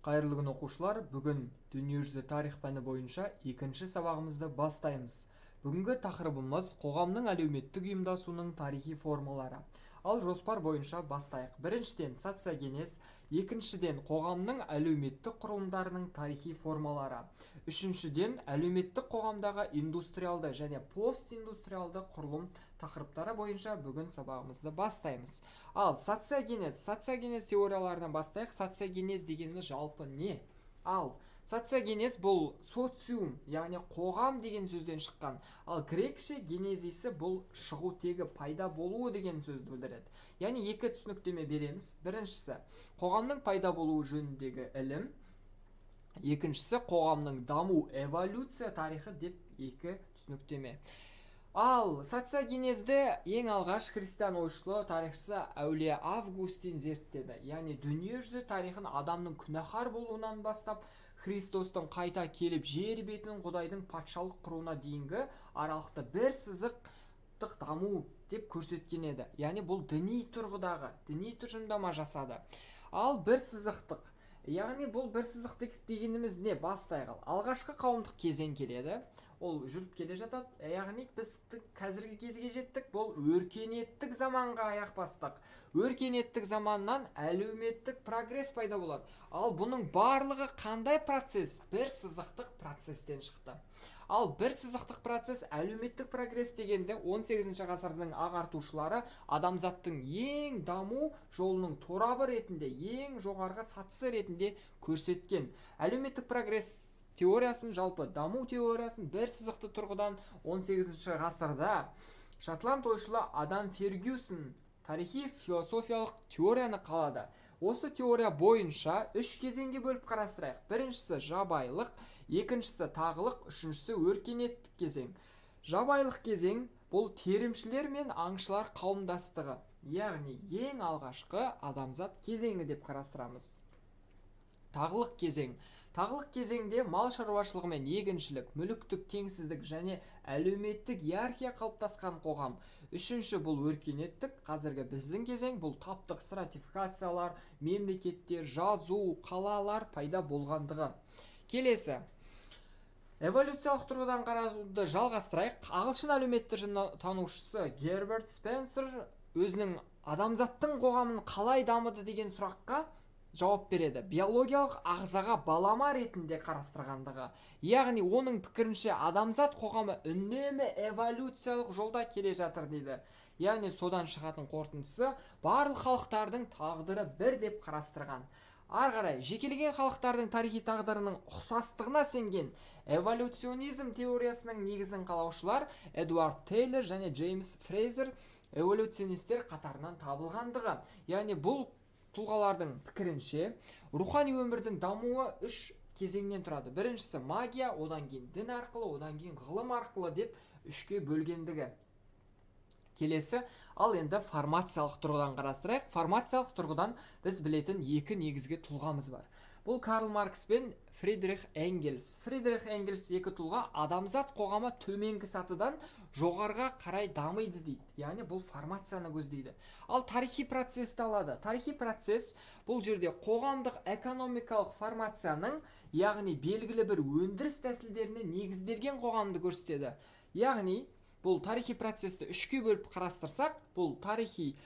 Қайырлы күн оқушылар, бүгін дүниежүзі тарих пәні бойынша екінші сабағымызды бастаймыз. Бүгінгі тақырыбымыз қоғамның әлеуметтік ұйымдасуының тарихи формалары. Ал жоспар бойынша бастайық. Біріншіден социогенез, екіншіден қоғамның әлеуметтік құрылымдарының тарихи формалары. Үшіншіден әлеуметтік қоғамдағы индустриалды және постиндустриалды құрылым тақырыптары бойынша бүгін сабағымызды бастаймыз. Ал социогенез теорияларынан бастайық. Социогенез дегеніміз жалпы не? Ал социогенез бұл социум, яғни қоғам деген сөзден шыққан. Ал грекше генезисі бұл шығу тегі, пайда болуы деген сөзді білдіреді. Яғни екі түсініктеме береміз. Біріншісі қоғамның пайда болуы жөніндегі ілім, екіншісі қоғамның даму, эволюция тарихы деп екі түсініктеме. Ал социогенезді ең алғаш христиан ойшылы тарихшысы әулие Августин зерттеді. Яғни дүниежүзі тарихын адамның күнәһар болуынан бастап Христостың қайта келіп жер бетін Құдайдың патшалық құруына дейінгі аралықты бір сызықтық даму деп көрсеткен еді. Яғни бұл діни тұрғыдағы, діни тұжырымдама жасады. Ал бір сызықтық, яғни бұл бір сызықтық дегеніміз не? Бастайық. Алғашқы қауымдық кезең келеді. Ол жүріп келе жатады. Яғни біз қазіргі кезге жеттік. Бұл өркениеттік заманға аяқ бастық. Өркениеттік заманнан әлеуметтік прогресс пайда болады. Ал бұның барлығы қандай процесс? Бір сызықтық процесстен шықты. Ал бір сызықтық процесс әлеуметтік прогресс дегенде 18 ғасырдың ағартушылары адамзаттың ең даму жолының торабы ретінде, ең жоғарғы сатысы ретінде көрсеткен. Әлеуметтік прогресс теориясын, жалпы даму теориясын бір сызықты тұрғыдан 18 ғасырда шотланд ойшылы Адам Фергюсон тарихи философиялық теорияны қалады. Осы теория бойынша үш кезеңге бөліп қарастырайық. Біріншісі жабайылық, екіншісі тағылық, үшіншісі өркениеттік кезең. Жабайылық кезең бұл теримшілер мен аңшылар қауымдастығы, яғни ең алғашқы адамзат кезеңі деп қарастырамыз. Тағылық кезең. Тағылық кезеңде мал шаруашылығы мен егіншілік, мүліктік теңсіздік және әлеуметтік иерархия қалыптасқан қоғам. Үшінші бұл өркениеттік, қазіргі біздің кезең бұл таптық стратификациялар, мемлекеттер, жазу, қалалар пайда болғандығы. Келесі. Эволюциялық тұрғыдан қарауды жалғастырайық. Ағылшын әлеуметтік танушысы Герберт Спенсер өзінің адамзаттың қоғамын қалай дамыды деген сұраққа жауап береді. Биологиялық ағзаға балама ретінде қарастырғандығы. Яғни оның пікірінше адамзат қоғамы үнемі эволюциялық жолда келе жатыр дейді. Яғни содан шығатын қорытындысы барлық халықтардың тағдыры бір деп қарастырған. Ары қарай жекелеген халықтардың тарихи тағдырының ұқсастығына сенген эволюционизм теориясының негізін қалаушылар Эдуард Тейлор және Джеймс Фрейзер эволюционистер қатарынан табылғандығы. Яғни бұл тұлғалардың пікірінше рухани өмірдің дамуы үш кезеңнен тұрады. Біріншісі магия, одан кейін дін арқылы, одан кейін ғылым арқылы деп үшке бөлгендігі. Келесі, ал енді формациялық тұрғыдан қарастырайық. Формациялық тұрғыдан біз білетін екі негізгі тұлғамыз бар. Бұл Карл Маркс пен Фридрих Энгельс. Фридрих Энгельс екі тұлға адамзат қоғамы төменгі сатыдан жоғарға қарай дамиды дейді. Яғни бұл формацияны көздейді. Ал тарихи процессті алады. Тарихи процесс бұл жерде қоғамдық экономикалық формацияның, яғни белгілі бір өндіріс тәсілдеріне негізделген қоғамды көрсетеді. Яғни бұл тарихи процесті үшке бөліп қарастырсақ, бұл тарихи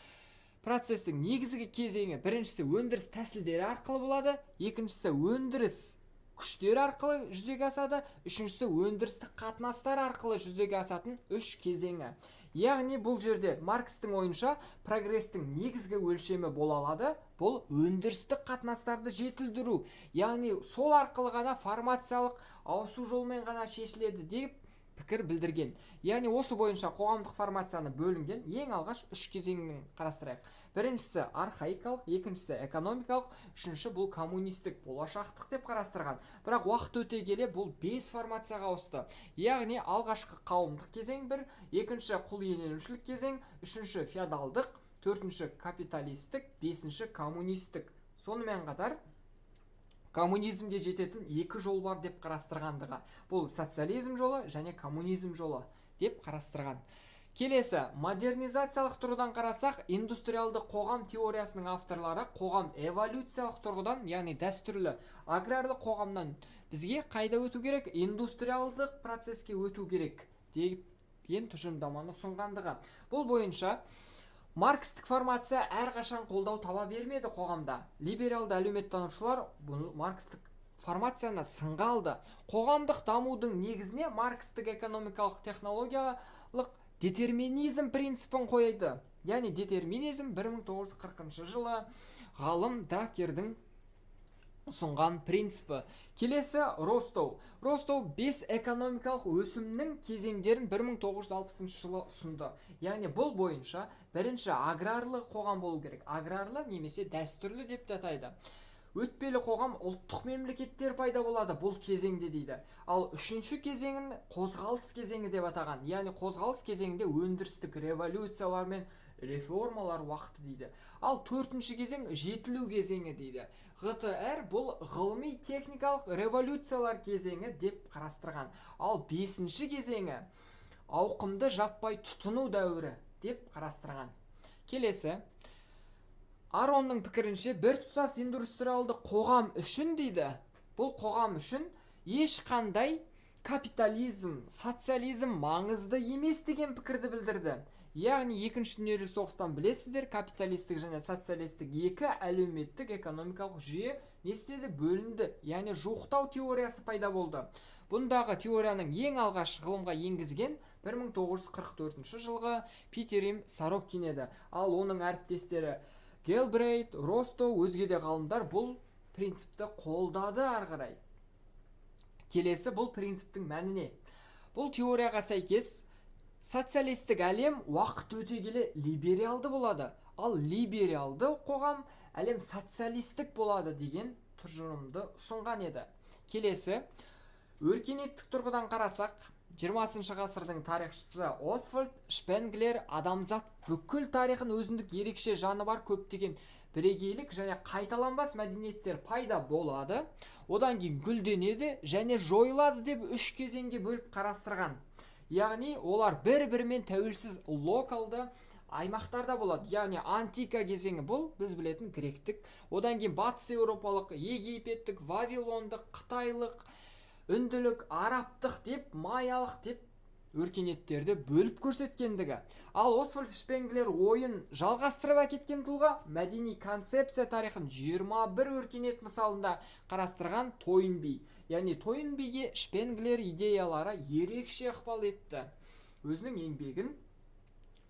процестің негізгі кезеңі біріншісі өндіріс тәсілдері арқылы болады, екіншісі өндіріс күштері арқылы жүзеге асады, үшіншісі өндірістік қатынастар арқылы жүзеге асатын үш кезеңі. Яғни бұл жерде Маркстың ойынша прогрестің негізгі өлшемі бола алады, бұл өндірістік қатынастарды жетілдіру. Яғни сол арқылы ғана формациялық ауысу жолымен ғана шешіледі деп пікір білдірген. Яғни осы бойынша қоғамдық формацияны бөлінген ең алғаш үш кезеңін қарастырайық. Біріншісі архаикалық, екіншісі экономикалық, үшінші бұл коммунистік, болашақтық деп қарастырған. Бірақ уақыт өте келе бұл 5 формацияға ауысты. Яғни алғашқы қауымдық кезең бір, екінші құл иеленушілік кезең, үшінші феодалдық, төртінші капиталистік, бесінші коммунистік. Сонымен қатар коммунизмге жететін екі жол бар деп қарастырғандығы. Бұл социализм жолы және коммунизм жолы деп қарастырған. Келесі, модернизациялық тұрғыдан қарасақ, индустриалды қоғам теориясының авторлары қоғам эволюциялық тұрғыдан, яғни дәстүрлі аграрлы қоғамнан бізге қайда өту керек? Индустриалдық процеске өту керек деген тұжырымдаманы ұсынғандығы. Бұл бойынша маркстік формация әрқашан қолдау таба бермеді қоғамда. Либералды әлеуметтанушылар бұл маркстік формацияны сынға алды. Қоғамдық дамудың негізіне маркстік экономикалық технологиялық детерминизм принципін қойды. Яғни детерминизм 1940 жылы ғалым Дракердің ұсынған принципі. Келесі Ростоу. Ростоу 5 экономикалық өсімнің кезеңдерін 1960 жылы ұсынды. Яғни бұл бойынша бірінші аграрлы қоғам болу керек. Аграрлы немесе дәстүрлі деп атайды. Өтпелі қоғам ұлттық мемлекеттер пайда болады бұл кезеңде дейді. Ал үшінші кезеңін қозғалыс кезеңі деп атаған. Яғни қозғалыс кезеңінде өндірістік революциялар мен реформалар уақыты дейді. Ал төртінші кезең жетілу кезеңі дейді. ГТР бұл ғылыми техникалық революциялар кезеңі деп қарастырған. Ал бесінші кезеңі ауқымды жаппай тұтыну дәуірі деп қарастырған. Келесі Аронның пікірінше біртұтас индустриалды қоғам үшін дейді. Бұл қоғам үшін ешқандай капитализм, социализм маңызды емес деген пікірді білдірді. Яғни екінші дүниежүзілік соғыстан білесіздер, капиталистік және социалистік екі әлеуметтік экономикалық жүйе не істеді? Бөлінді. Яғни жуықтау теориясы пайда болды. Бұндағы теорияның ең алғаш ғылымға енгізген 1944 жылғы Питер Сорокин еді. Ал оның әріптестері Гелбрейт, Ростоу, өзге де ғалымдар бұл принципті қолдады ары қарай. Келесі бұл принциптің мәніне. Бұл теорияға сәйкес социалистік әлем уақыт өте келе либералды болады. Ал либералды қоғам әлем социалистік болады деген тұжырымды ұсынған еді. Келесі өркениеттік тұрғыдан қарасақ, 20 ғасырдың тарихшысы Освальд Шпенглер адамзат бүкіл тарихын өзіндік ерекше жаны бар көптеген бірегейлік және қайталанбас мәдениеттер пайда болады, одан кейін гүлденеді және жойылады деп үш кезеңге бөліп қарастырған. Яғни олар бір-бірімен тәуелсіз локалды аймақтарда болады. Яғни антика кезеңі бұл біз білетін гректік, одан кейін батыс еуропалық, египеттік, вавилондық, қытайлық, үнділік, араптық деп, маялық деп өркениеттерді бөліп көрсеткендігі. Ал Освальд Шпенглер ойын жалғастырып әкеткен тұлға мәдени концепция тарихын 21 өркениет мысалында қарастырған Тойнби. Яғни Тойнбиге Шпенглер идеялары ерекше ықпал етті. Өзінің еңбегін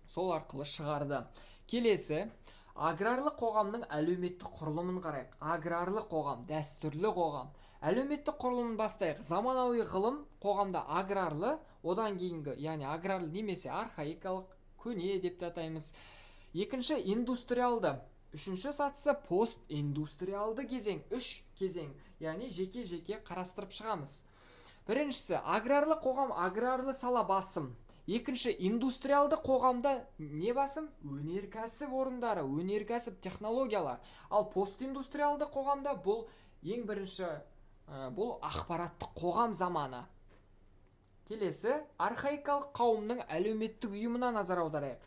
сол арқылы шығарды. Келесі аграрлы қоғамның әлеуметтік құрылымын қарайық. Аграрлы қоғам, дәстүрлі қоғам. Әлеуметтік құрылымын бастайық. Заманауи ғылым қоғамда аграрлы, одан кейінгі, яғни аграрлы немесе архаикалық, көне деп атаймыз. Екінші индустриалды. Үшінші сатысы постиндустриалды кезең. Үш кезең, яғни жеке-жеке қарастырып шығамыз. Біріншісі аграрлы қоғам, аграрлы сала басым. Екінші индустриалды қоғамда не басым? Өнеркәсіп орындары, өнеркәсіп технологиялар. Ал постиндустриалды қоғамда бұл ең бірінші бұл ақпараттық қоғам заманы. Келесі архаикалық қауымның әлеуметтік ұйымына назар аударайық.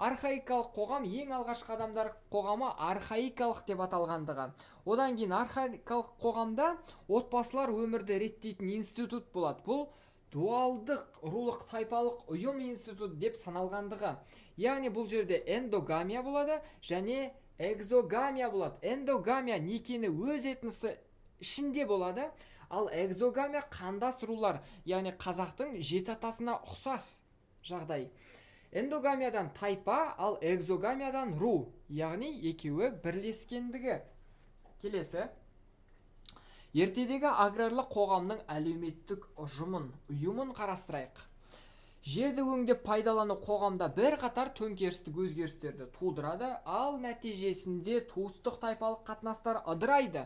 Архаикалық қоғам ең алғашқы адамдар қоғамы архаикалық деп аталғандығы. Одан кейін архаикалық қоғамда отбасылар өмірді реттейтін институт болады. Бұл дуалдық рулық тайпалық ұйым институт деп саналғандығы. Яғни бұл жерде эндогамия болады және экзогамия болады. Эндогамия некені өз этнысы ішінде болады, ал экзогамия қандас рулар, яғни қазақтың жеті атасына ұқсас жағдай. Эндогамиядан тайпа, ал экзогамиядан ру, яғни екеуі бірлескендігі. Келесі ертедегі аграрлы қоғамның әлеуметтік ұйымын қарастырайық. Жерді өңдеп пайдалану қоғамда бір қатар төңкерістік өзгерістерді тудырады, ал нәтижесінде туыстық тайпалық қатынастар ыдырайды.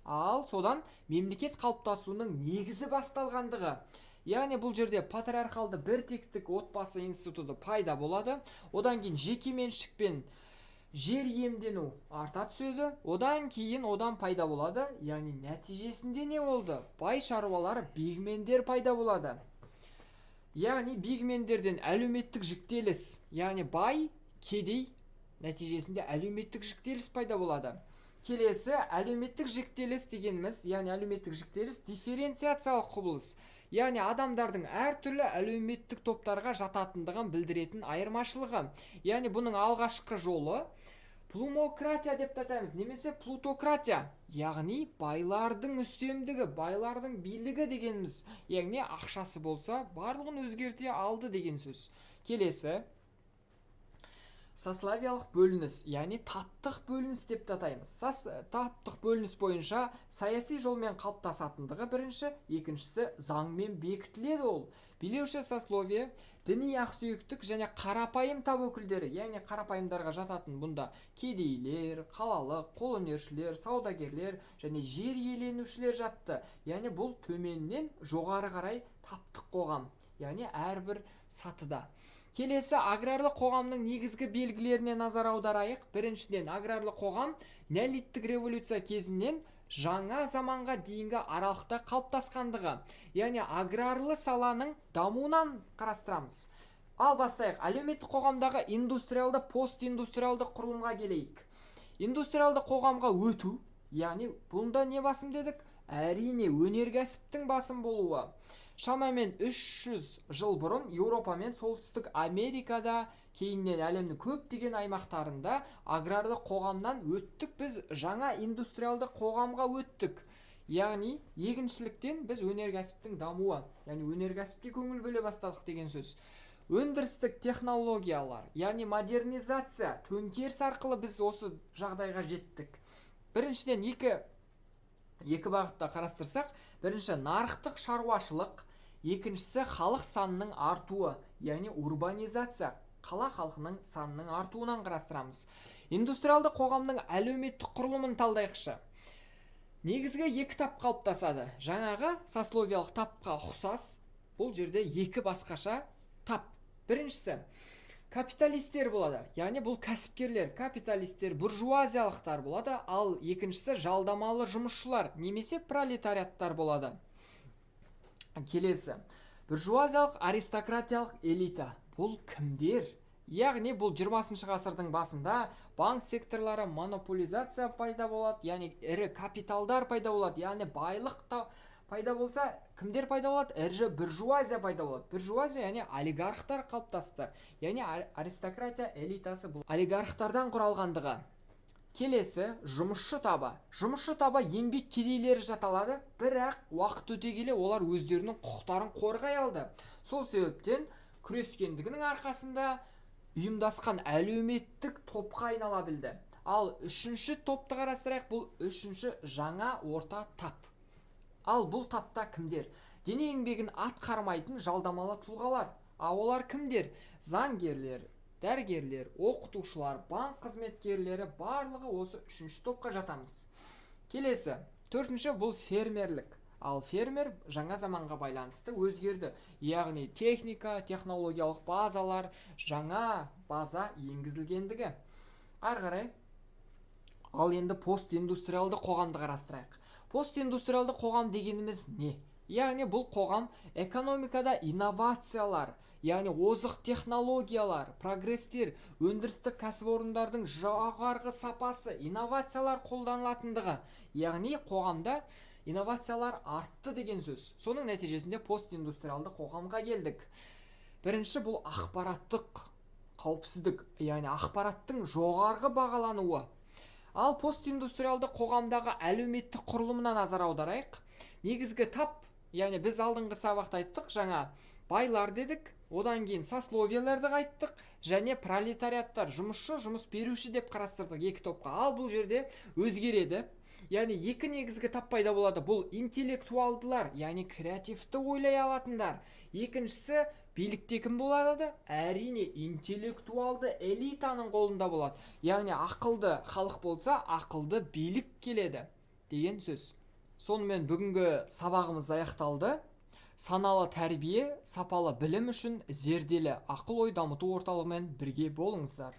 Ал содан мемлекет қалыптасуының негізі басталғандығы. Яғни бұл жерде патриархалды бір тектік отбасы институты пайда болады, одан кейін жеке меншікпен жер иемдену арта түседі, одан кейін одан пайда болады. Яғни нәтижесінде не болды? Бай шаруалар, бегмендер пайда болады. яғни бигмендерден әлеуметтік жіктеліс, яғни бай, кедей, нәтижесінде әлеуметтік жіктеліс пайда болады. Келесі әлеуметтік жіктеліс дегеніміз, яғни әлеуметтік жіктеліс дифференциациялық құбылыс, яғни адамдардың әртүрлі әлеуметтік топтарға жататындығын білдіретін айырмашылығы. Яғни бұның алғашқы жолы плумократия деп атаймыз, немесе плутократия, яғни байлардың үстемдігі, байлардың билігі дегеніміз, яғни ақшасы болса барлығын өзгерте алды деген сөз. Келесі сословиялық бөлініс, яғни таптық бөлініс деп атаймыз. Таптық бөлініс бойынша саяси жолмен қалыптасатындығы бірінші, екіншісі заңмен бекітіледі ол. Билеуші сословие діни ақсүйектік және қарапайым тап өкілдері, яғни қарапайымдарға жататын бұнда кедейлер, қалалық, қолөнершілер, саудагерлер және жер иеленушілер жатты. Яғни бұл төменнен жоғары қарай таптық қоғам, яғни әрбір сатыда. Келесі аграрлы қоғамның негізгі белгілеріне назар аударайық. Біріншіден, аграрлы қоғам неолиттік революция кезінен жаңа заманға дейінгі аралықта қалыптасқандығы, яғни аграрлы саланың дамуынан қарастырамыз. Ал бастайық, әлеуметтік қоғамдағы индустриалды, постиндустриалды құрылымға келейік. Индустриалды қоғамға өту, яғни бұнда не басым дедік? Әрине, өнеркәсіптің басым болуы. Шамамен 300 жыл бұрын Еуропа мен Солтүстік Америкада, кейіннен әлемнің көптеген аймақтарында аграрлы қоғамнан өттік, біз жаңа индустриалды қоғамға өттік. Яғни егіншіліктен біз өнеркәсіптің дамуы, яғни өнеркәсіпке көңіл бөле бастадық деген сөз. Өндірістік технологиялар, яғни модернизация, төңкеріс арқылы біз осы жағдайға жеттік. Біріншіден екі бағытта қарастырсақ, бірінші нарықтық шаруашылық, екіншісі халық санының артуы, яғни урбанизация, қала халқының санының артуынан қарастырамыз. Индустриалды қоғамның әлеуметтік құрылымын талдайықшы. Негізгі екі тап қалыптасады. Жаңағы сословиялық тапқа ұқсас, бұл жерде екі басқаша тап. Біріншісі капиталистер болады, яғни бұл кәсіпкерлер, капиталистер, буржуазиялықтар болады, ал екіншісі жалдамалы жұмысшылар, немесе пролетариаттар болады. Келесі, буржуазиялық аристократиялық элита, бұл кімдер? Яғни бұл 20 ғасырдың басында банк секторлары монополизация пайда болады, яғни ірі капиталдар пайда болады, яғни байлық пайда болса, кімдер пайда болады? Ірі буржуазия пайда болады. Буржуазия, яғни олигархтар қалыптасты. Яғни аристократия элитасы бұл олигархтардан құралғандығы. Келесі, жұмысшы табы. Жұмысшы табы еңбек кедейлері жаталады, бірақ уақыт өте келе олар өздерінің құқықтарын қорғай алды. Сол себептен күрескендігінің арқасында ұйымдасқан әлеуметтік топқа айнала білді. Ал үшінші топты қарастырайық, бұл үшінші жаңа орта тап. Ал бұл тапта кімдер? Дене еңбегін атқармайтын жалдамалы тұлғалар. Олар кімдер? Заңгерлер, дәрігерлер, оқытушылар, банк қызметкерлері, барлығы осы үшінші топқа жатамыз. Келесі, төртінші бұл фермерлік. Ал фермер жаңа заманға байланысты өзгерді. Яғни техника, технологиялық базалар, жаңа база енгізілгендігі. Ары қарай, ал енді постиндустриалды қоғамды қарастырайық. Постиндустриалды қоғам дегеніміз не? Яғни бұл қоғам экономикада инновациялар, яғни озық технологиялар, прогрестер, өндірістік кәсіпорындардың жоғарғы сапасы, инновациялар қолданылатындығы. Яғни қоғамда инновациялар артты деген сөз. Соның нәтижесінде постиндустриалды қоғамға келдік. Бірінші бұл ақпараттық қауіпсіздік, яғни ақпараттың жоғарғы бағалануы. Ал постиндустриалды қоғамдағы әлеуметтік құрылымына назар аударайық. Негізгі тап, яғни біз алдыңғы сабақта айттық, жаңа байлар дедік, одан кейін сословияларды айттық, және пролетариаттар, жұмысшы, жұмыс беруші деп қарастырдық екі топқа. Ал бұл жерде өзгереді. Яғни екі негізгі тап пайда болады. Бұл интеллектуалдылар, яғни креативті ойлай алатындар. Екіншісі билікте кім болады? Әрине, интеллектуалды элитаның қолында болады. Яғни ақылды халық болса, ақылды билік келеді деген сөз. Сонымен бүгінгі сабағымыз аяқталды. Саналы тәрбие, сапалы білім үшін зерделі ақыл ой дамыту орталығымен бірге болыңыздар.